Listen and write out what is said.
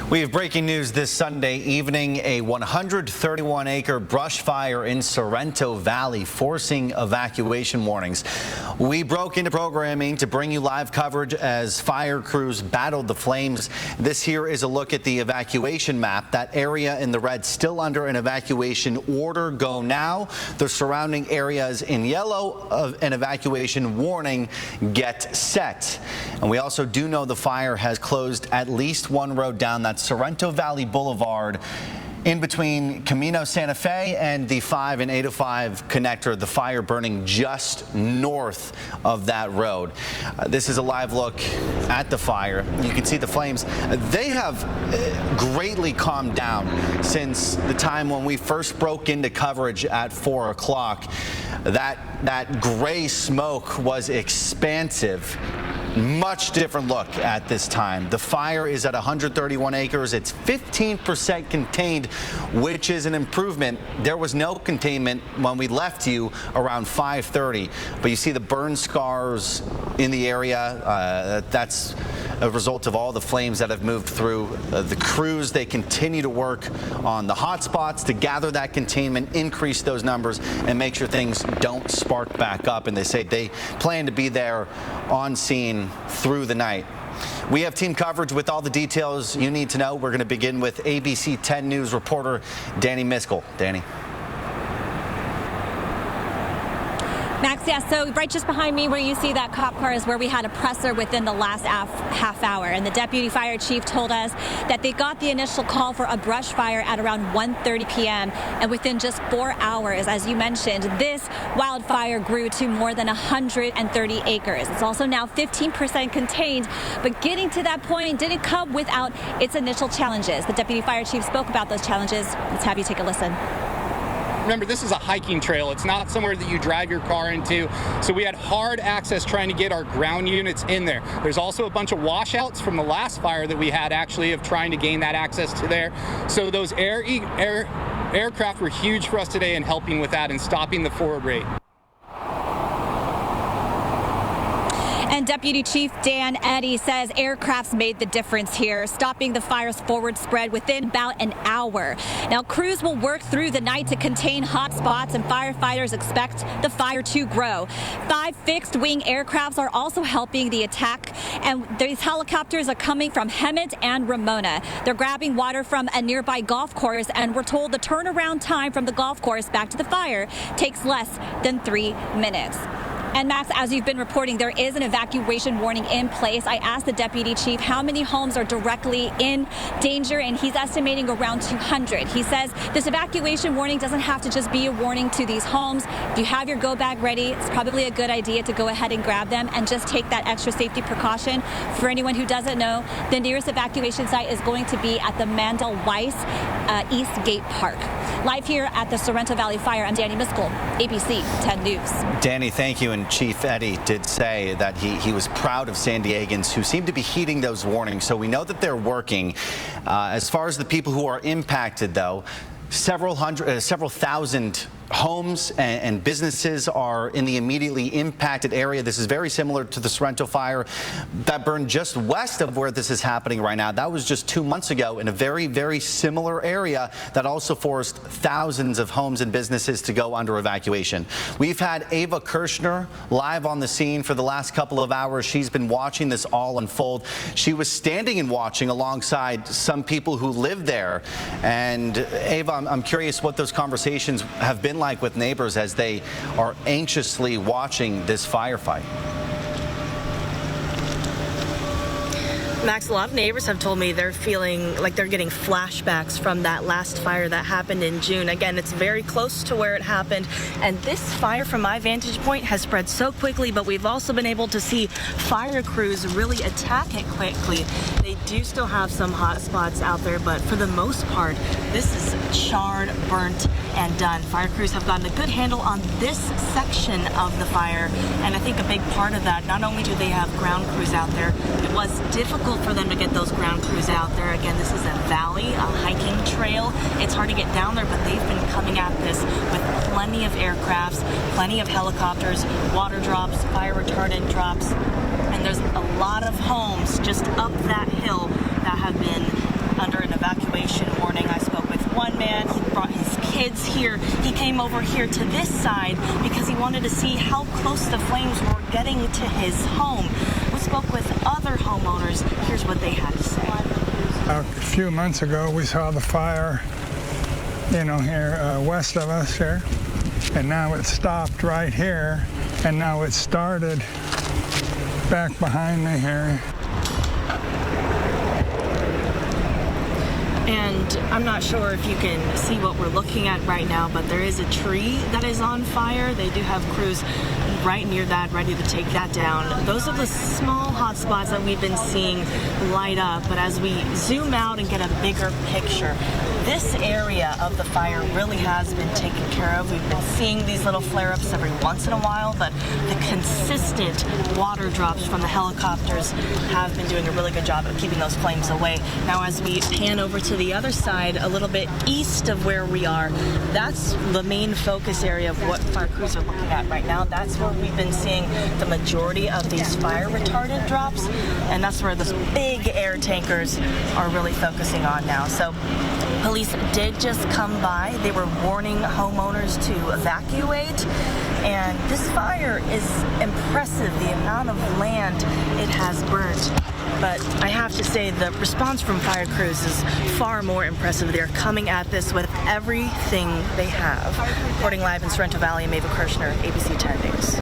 We have breaking news this Sunday evening. A 131-acre brush fire in Sorrento Valley forcing evacuation warnings. We broke into programming to bring you live coverage as fire crews battled the flames. This here is a look at the evacuation map. That area in the red still under an evacuation order. Go now. The surrounding areas in yellow, an evacuation warning. Get set. And we also do know the fire has closed at least one road down that Sorrento Valley Boulevard in between Camino Santa Fe and the 5 and 805 connector. The fire burning just north of that road. This is a live look at the fire. You can see the flames. They have greatly calmed down since the time when we first broke into coverage at 4 o'clock. That gray smoke was expansive. Much different look at this time. The fire is at 131 acres. It's 15% contained, which is an improvement. There was no containment when we left you around 5:30, but you see the burn scars in the area. That's a result of all the flames that have moved through. The crews, they continue to work on the hot spots to gather that containment, increase those numbers, and make sure things don't spark back up. And they say they plan to be there on scene through the night. We have team coverage with all the details you need to know. We're going to begin with ABC 10 News reporter Danny Miskell. Danny. Max, yeah, so right just behind me where you see that cop car is where we had a presser within the last half hour. And the deputy fire chief told us that they got the initial call for a brush fire at around 1:30 p.m. And within just 4 hours, as you mentioned, this wildfire grew to more than 130 acres. It's also now 15% contained, but getting to that point didn't come without its initial challenges. The deputy fire chief spoke about those challenges. Let's have you take a listen. Remember, this is a hiking trail. It's not somewhere that you drive your car into. So we had hard access trying to get our ground units in there. There's also a bunch of washouts from the last fire that we had actually of trying to gain that access to there. So those aircraft were huge for us today in helping with that and stopping the forward rate. And Deputy Chief Dan Eddy says aircrafts made the difference here, stopping the fire's forward spread within about an hour. Now, crews will work through the night to contain hot spots, and firefighters expect the fire to grow. 5 fixed-wing aircrafts are also helping the attack, and these helicopters are coming from Hemet and Ramona. They're grabbing water from a nearby golf course, and we're told the turnaround time from the golf course back to the fire takes less than 3 minutes. And Max, as you've been reporting, there is an evacuation warning in place. I asked the deputy chief how many homes are directly in danger, and he's estimating around 200. He says this evacuation warning doesn't have to just be a warning to these homes. If you have your go bag ready, it's probably a good idea to go ahead and grab them and just take that extra safety precaution. For anyone who doesn't know, the nearest evacuation site is going to be at the Mandel Weiss East Gate Park. Live here at the Sorrento Valley Fire, I'm Danny Miskell, ABC 10 News. Danny, thank you. And Chief Eddy did say that he was proud of San Diegans who seem to be heeding those warnings. So we know that they're working. As far as the people who are impacted, though, several thousand homes and businesses are in the immediately impacted area. This is very similar to the Sorrento fire that burned just west of where this is happening right now. That was just 2 months ago in a very, very similar area that also forced thousands of homes and businesses to go under evacuation. We've had Ava Kirshner live on the scene for the last couple of hours. She's been watching this all unfold. She was standing and watching alongside some people who live there. And Ava, I'm curious what those conversations have been like with neighbors as they are anxiously watching this firefight. Max, a lot of neighbors have told me they're feeling like they're getting flashbacks from that last fire that happened in June. Again, it's very close to where it happened, and this fire from my vantage point has spread so quickly, but we've also been able to see fire crews really attack it quickly. They do still have some hot spots out there, but for the most part, this is charred, burnt, and done. Fire crews have gotten a good handle on this section of the fire, and I think a big part of that, not only do they have ground crews out there, it was difficult for them to get those ground crews out there. Again, this is a valley, a hiking trail. It's hard to get down there, but they've been coming at this with plenty of aircrafts, plenty of helicopters, water drops, fire retardant drops, and there's a lot of homes just up that hill that have been under evacuation warning. I spoke with one man. He brought his kids here. He came over here to this side because he wanted to see how close the flames were getting to his home. We spoke with other homeowners. Here's what they had to say. A few months ago, we saw the fire, here west of us here, and now it stopped right here, and now it started back behind me here. And I'm not sure if you can see what we're looking at right now, but there is a tree that is on fire. They do have crews right near that, ready to take that down. Those are the small hot spots that we've been seeing light up. But as we zoom out and get a bigger picture, this area of the fire really has been taken care of. We've been seeing these little flare-ups every once in a while, but the consistent water drops from the helicopters have been doing a really good job of keeping those flames away. Now, as we pan over to the other side, a little bit east of where we are, that's the main focus area of what fire crews are looking at right now. That's where we've been seeing the majority of these fire retardant drops, and that's where those big air tankers are really focusing on now. So police did just come by. They were warning homeowners to evacuate, and this fire is impressive, the amount of land it has burnt. But I have to say the response from fire crews is far more impressive. They're coming at this with everything they have. Reporting live in Sorrento Valley, I'm Ava Kirshner, ABC 10 News.